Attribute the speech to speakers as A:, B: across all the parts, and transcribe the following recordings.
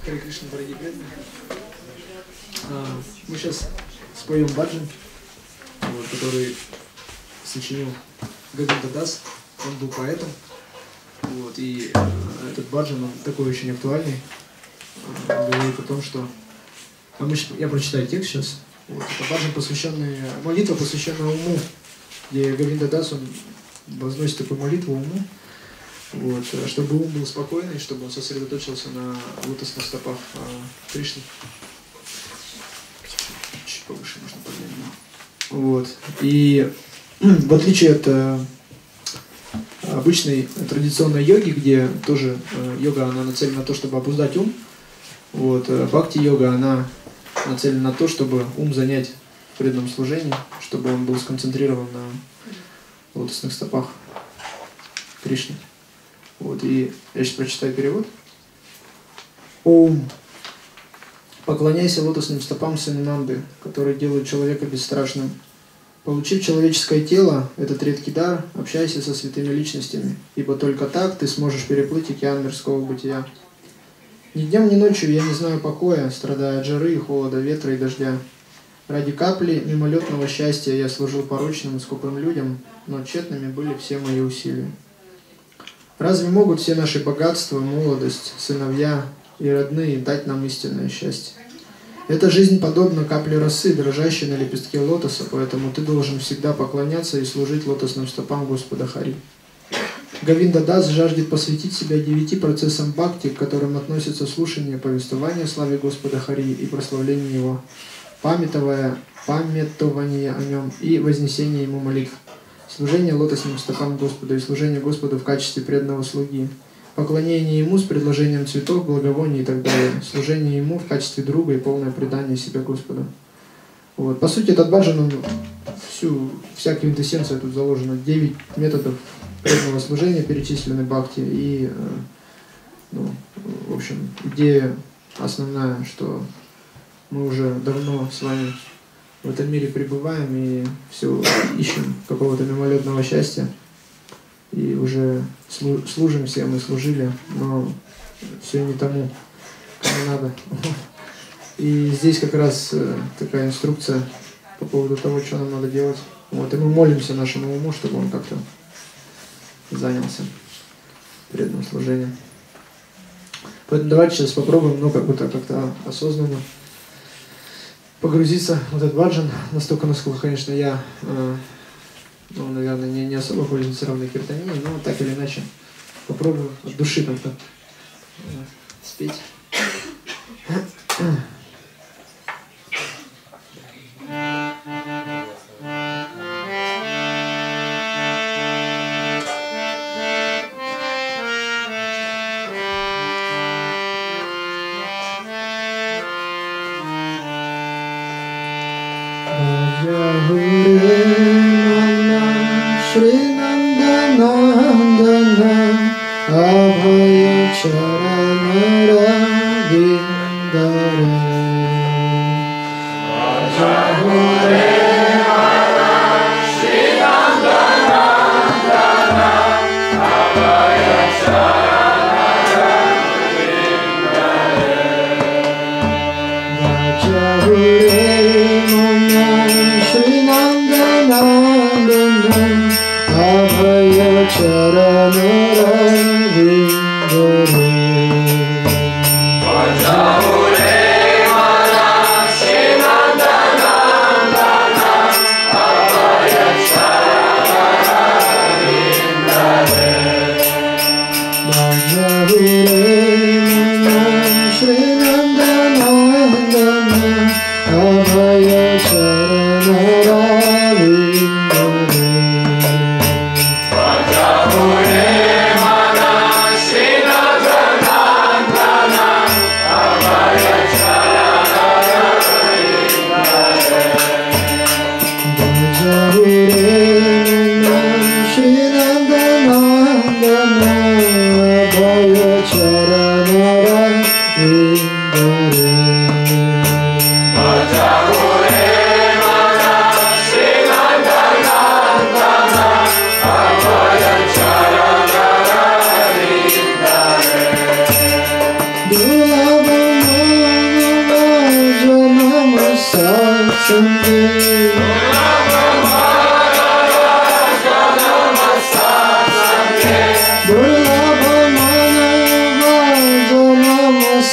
A: Харе Кришна, дорогие преданные. Мы сейчас споем баджан, который сочинил Говинда Дас. Он был поэтом. И этот баджан, он такой очень актуальный. Он говорит о том, что... Я прочитаю текст сейчас. Это баджан, молитва, посвященная уму, где Говинда Дас, он возносит такую молитву уму, чтобы ум был спокойный, чтобы он сосредоточился на лотосных стопах Кришны. Чуть повыше можно поднять. И в отличие от обычной традиционной йоги, где тоже йога, она нацелена на то, чтобы обуздать ум, бхакти-йога, она нацелена на то, чтобы ум занять в преданном служении, чтобы он был сконцентрирован на лотосных стопах Кришны. И я сейчас прочитаю перевод. Ом. Поклоняйся лотосным стопам сына Нанды, которые делают человека бесстрашным. Получив человеческое тело, этот редкий дар, общайся со святыми личностями, ибо только так ты сможешь переплыть океан мирского бытия. Ни днем, ни ночью я не знаю покоя, страдая от жары, холода, ветра и дождя. Ради капли мимолетного счастья я служил порочным и скупым людям, но тщетными были все мои усилия. Разве могут все наши богатства, молодость, сыновья и родные дать нам истинное счастье? Эта жизнь подобна капле росы, дрожащей на лепестке лотоса, поэтому ты должен всегда поклоняться и служить лотосным стопам Господа Хари. Говинда Дас жаждет посвятить себя 9 процессам бхакти, к которым относятся слушание, повествование о славе Господа Хари и прославление Его, памятование о Нем и вознесение Ему молитв, служение лотосным стопам Господа и служение Господу в качестве преданного слуги, поклонение Ему с предложением цветов, благовоний и так далее, служение Ему в качестве друга и полное предание себя Господу. По сути, этот баджан, он вся квинтэссенция тут заложена, 9 методов преданного служения перечислены бхакти, и, в общем, идея основная, что мы уже давно с вами в этом мире пребываем и все ищем какого-то мимолетного счастья, и уже служим всем и служили, но все не тому, кому надо. И здесь как раз такая инструкция по поводу того, что нам надо делать. И мы молимся нашему уму, чтобы он как-то занялся преданным служением. Поэтому давайте сейчас попробуем, как-то осознанно погрузиться в этот баджан, настолько, насколько, конечно, я, наверное, не особо пользуюсь равной киртанией, но так или иначе попробую от души как-то спеть.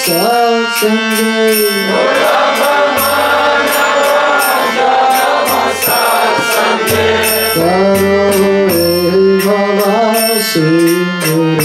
A: Satsange Taro Baba Sindhure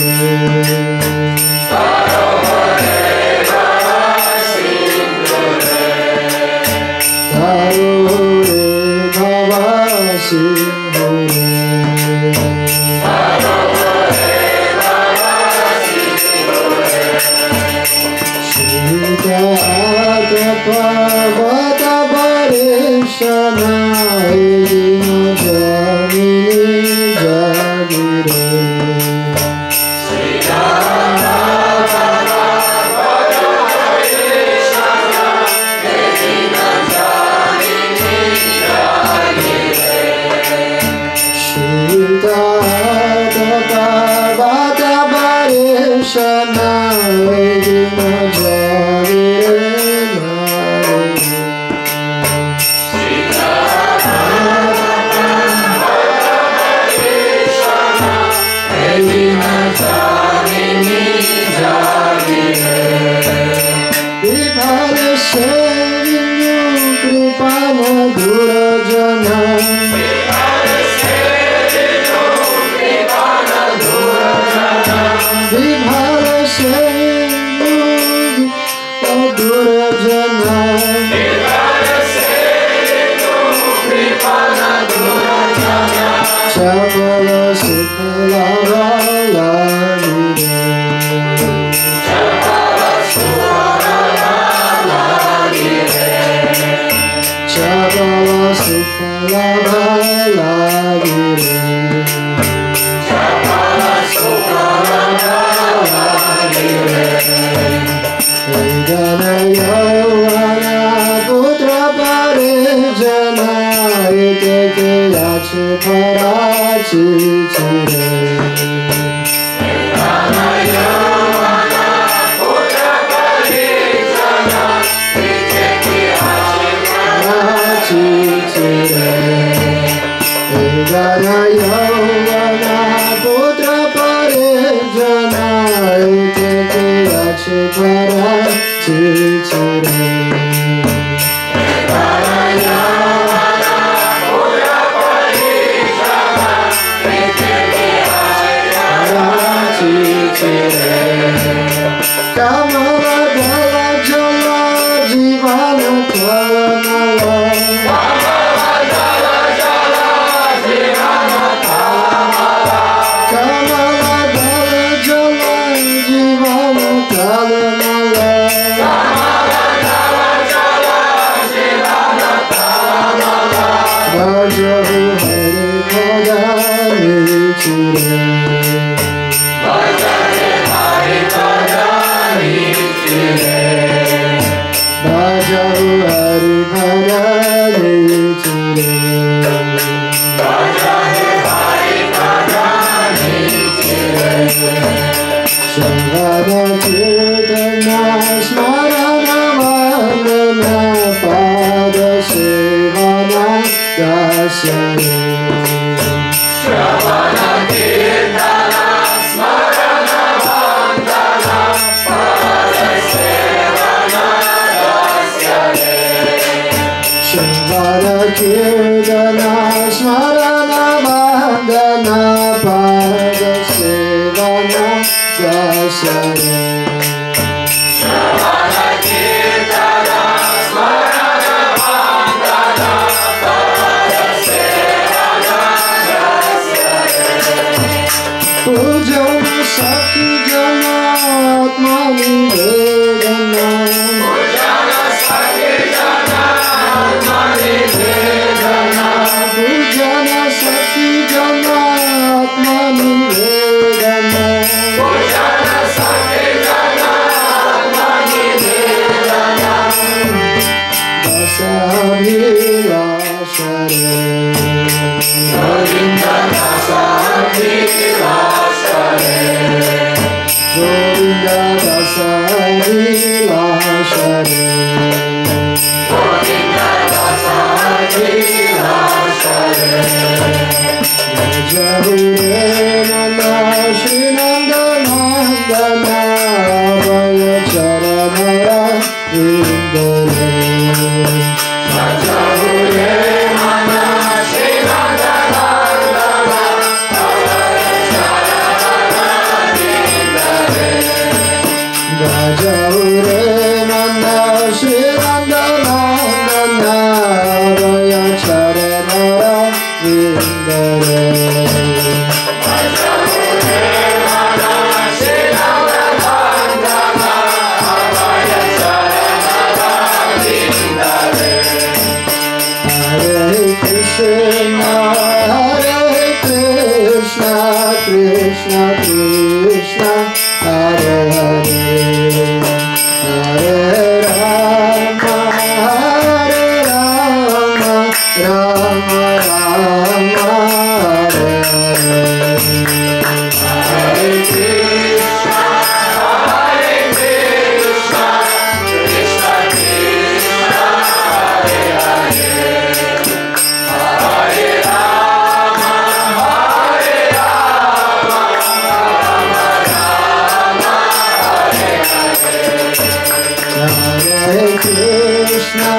B: Krishna,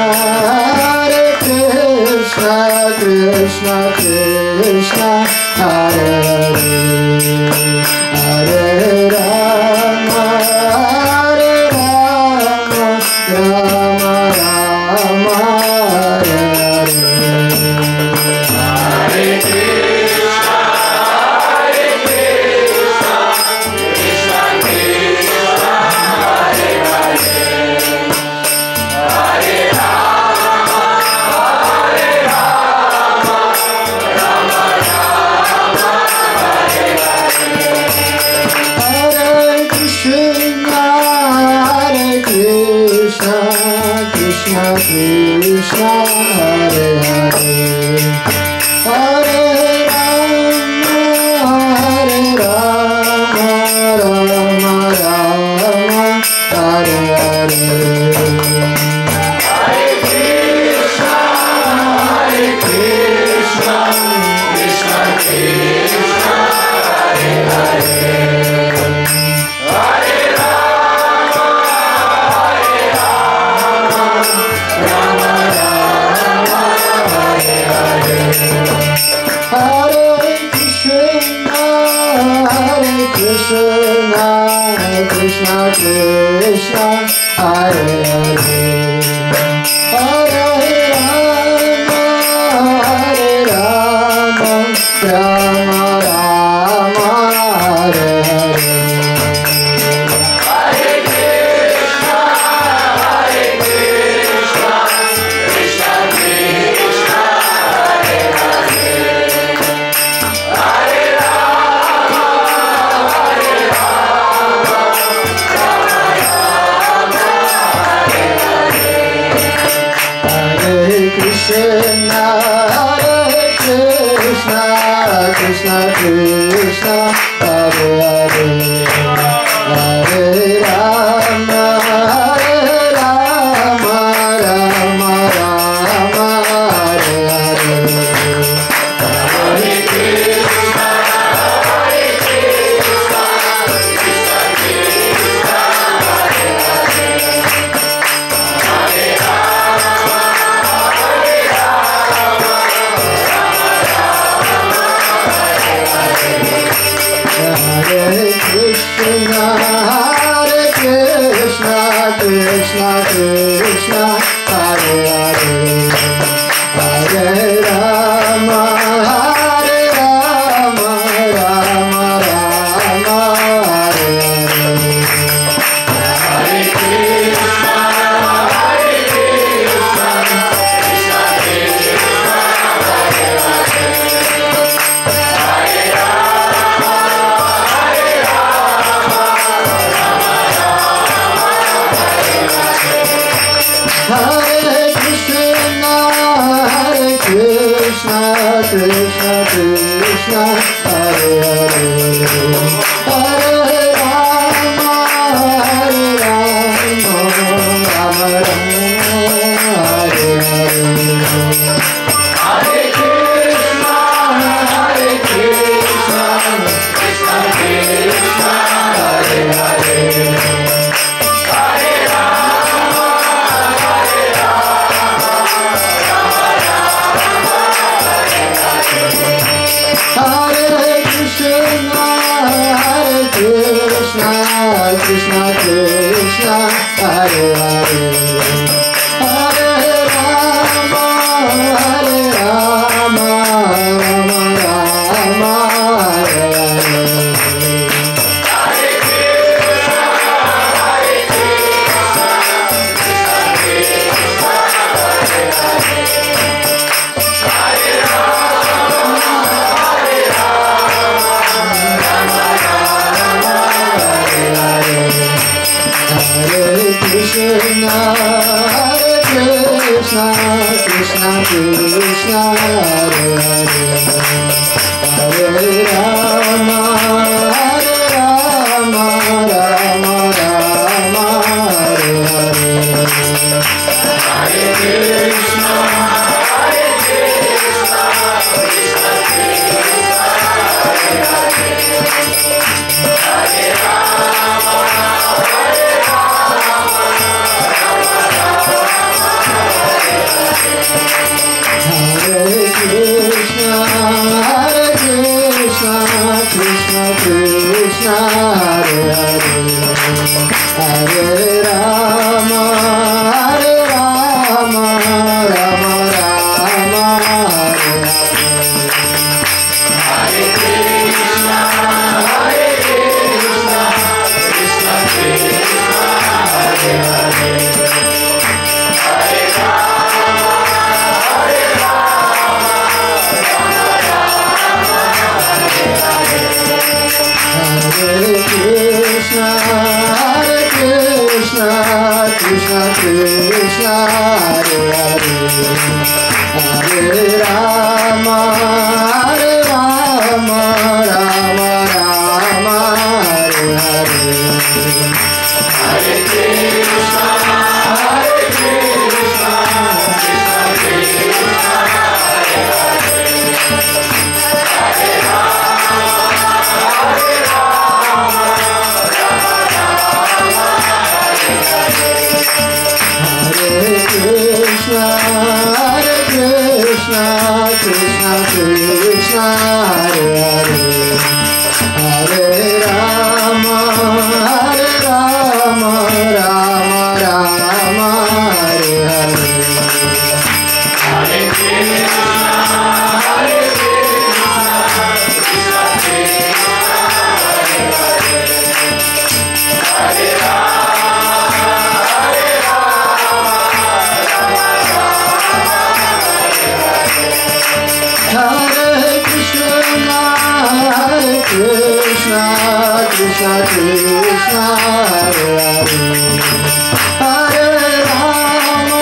B: Hare Krishna, Krishna Krishna, Hare Hare, Hare Rama, Hare Rama, Rama Rama, Hare Hare. Hare Krishna, Hare Krishna, Krishna Krishna, Hare Hare, Hare Rama, Hare Rama, Rama Rama, Hare Hare. Hare Krishna, Krishna Krishna, Hare Hare, Hare Rama, Rama Rama, Hare Hare. Hare Krishna, Krishna Krishna, Hare Hare, Hare Rama, Rama Rama, Hare Hare. Hare Krishna, Krishna Krishna, Hare Hare, Hare Rama, Rama Rama, Hare Hare. Hare Krishna, Krishna Krishna, Hare Hare, Hare Rama, Hare Krishna, Krishna Krishna, Hare Hare, Hare Rama, Rama Rama, Hare Hare. Hare Krishna, Krishna Krishna, Hare Hare, Hare Rama, Hare Krishna, Krishna Krishna, Hare Hare, Hare Rama, Rama Rama, Hare Hare. Hare Krishna, Krishna Krishna, Hare Hare, Hare Rama, Hare Krishna, Krishna Krishna, Hare Hare, Hare Rama, Rama Rama, Hare Hare. Hare Krishna, Krishna Krishna, Hare Hare, Hare Rama, Hare Krishna, Krishna Krishna, Hare Hare, Hare Rama, Rama Rama, Hare Hare. Hare Krishna, Krishna Krishna, Hare Krishna, Krishna Krishna, Hare Hare, Hare Rama, Rama Rama, Hare Hare. Hare Krishna, Krishna Krishna, Hare Hare, Hare Rama, Rama Krishna Krishna Krishna Hare Hare Hare Rama Hare Rama Rama Rama Hare Hare Hare Krishna Hare Krishna Krishna Krishna Hare Hare Hare Rama Hare Rama Rama Rama Hare Hare Hare Krishna Krishna Krishna Hare Hare Hare Rama Rama Rama Hare Hare Hare Krishna Krishna Krishna Hare Hare Hare Rama Hare Krishna Krishna Krishna Hare Hare Hare Rama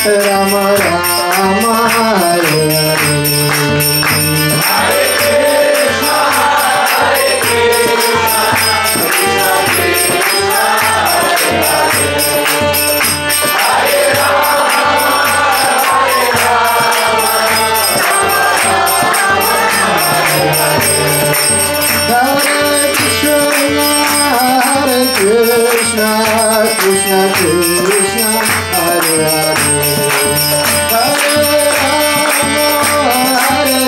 B: Rama Rama Hare Hare Hare Krishna Krishna Krishna Hare Hare Hare Rama Hare Krishna Krishna Krishna Hare Hare Hare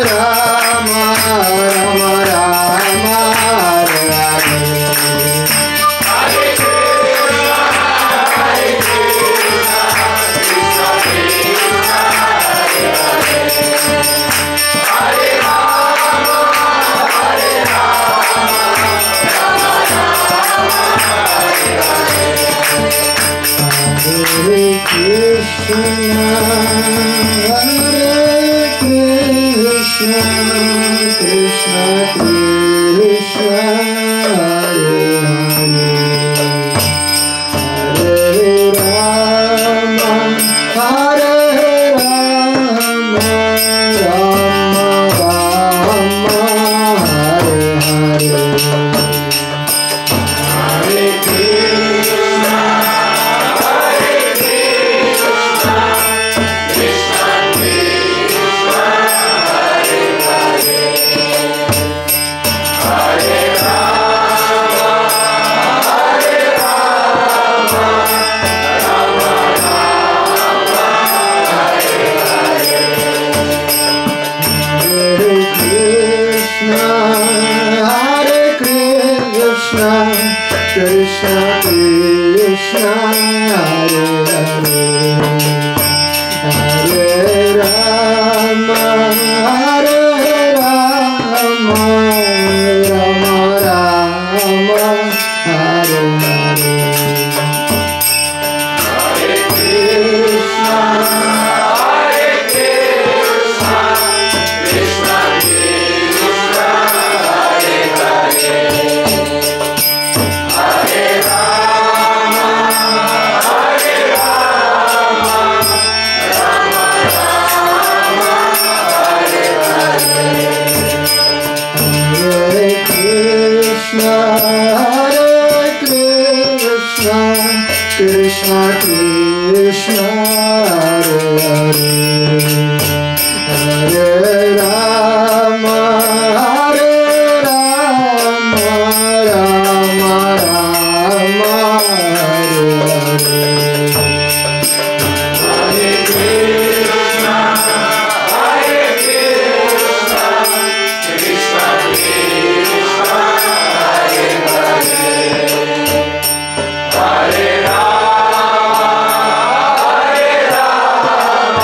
B: Rama Rama Rama Hare Hare Hare Krishna Krishna Krishna Hare Hare Hare Rama Hare Krishna Krishna Krishna Hare Hare Hare Rama Rama Rama Hare Hare Hare Krishna Krishna Krishna Hare Hare Hare Rama Rama Rama Hare Hare Hare Krishna Krishna Krishna Hare Hare Hare Rama Rama Rama Hare Hare Hare Krishna Krishna Krishna Hare Hare Hare Rama Rama Rama Hare Hare Hare Krishna Krishna Krishna Hare Hare Hare Rama Rama Rama Hare Hare Hare Krishna Krishna Krishna Hare Hare Hare Rama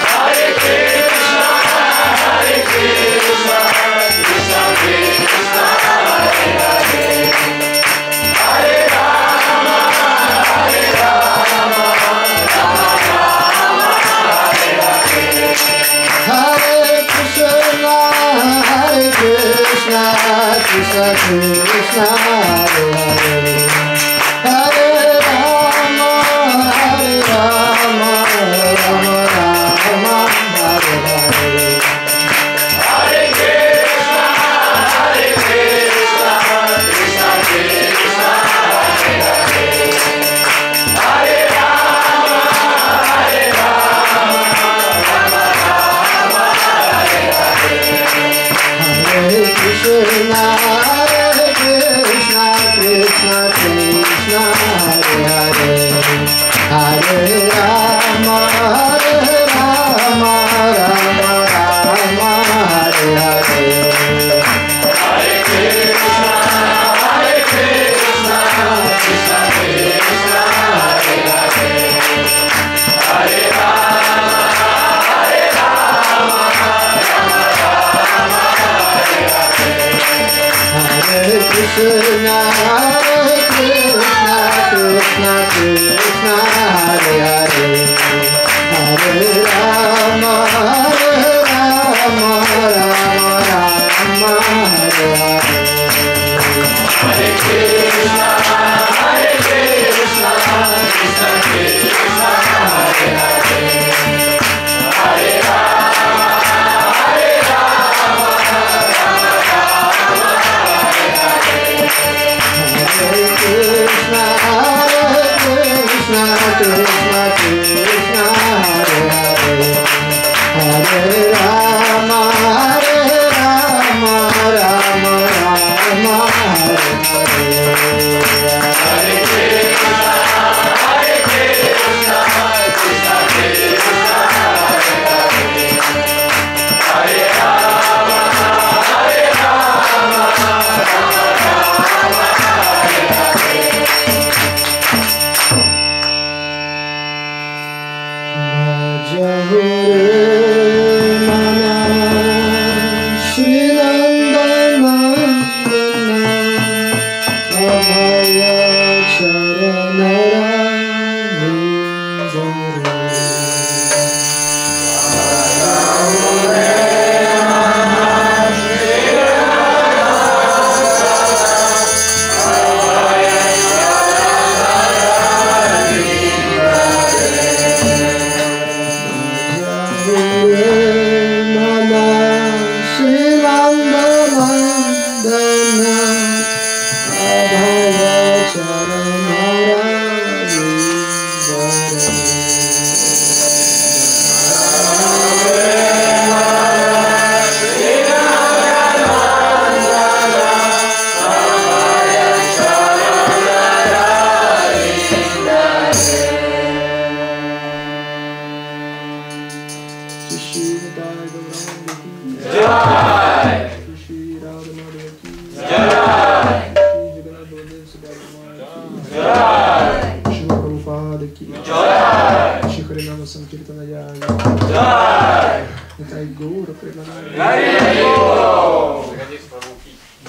B: Hare Krishna Hare Hare Hare Rama Hare Rama Rama Rama Hare Hare
C: Hare Krishna, Krishna Krishna, Hare Hare. Hare Rama, Rama Rama, Hare Hare.
B: Hare Krishna Krishna Krishna Hare Hare Hare Rama Rama Rama Rama Hare Hare
C: Hare Krishna, Krishna Krishna, Hare Hare. Hare Rama, Rama Rama, Hare Hare.
B: Hare Krishna Krishna Krishna Krishna Hare Hare Hare Rama Rama Rama Rama Hare Hare
C: Hare Krishna, Krishna Krishna, Hare Hare. Hare Rama, Rama Rama, Hare Hare.
B: Hare Krishna Krishna Krishna Krishna Hare Hare Hare Rama Rama Rama Rama Hare Hare
C: Hare Krishna, Krishna Krishna, Hare Hare. Hare Rama, Rama Rama, Hare Hare.
B: Jahore Mana Shri Nandanandana Abhaya Charanara Mana Shri Nandanandana Abhaya Charanara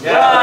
C: Jai!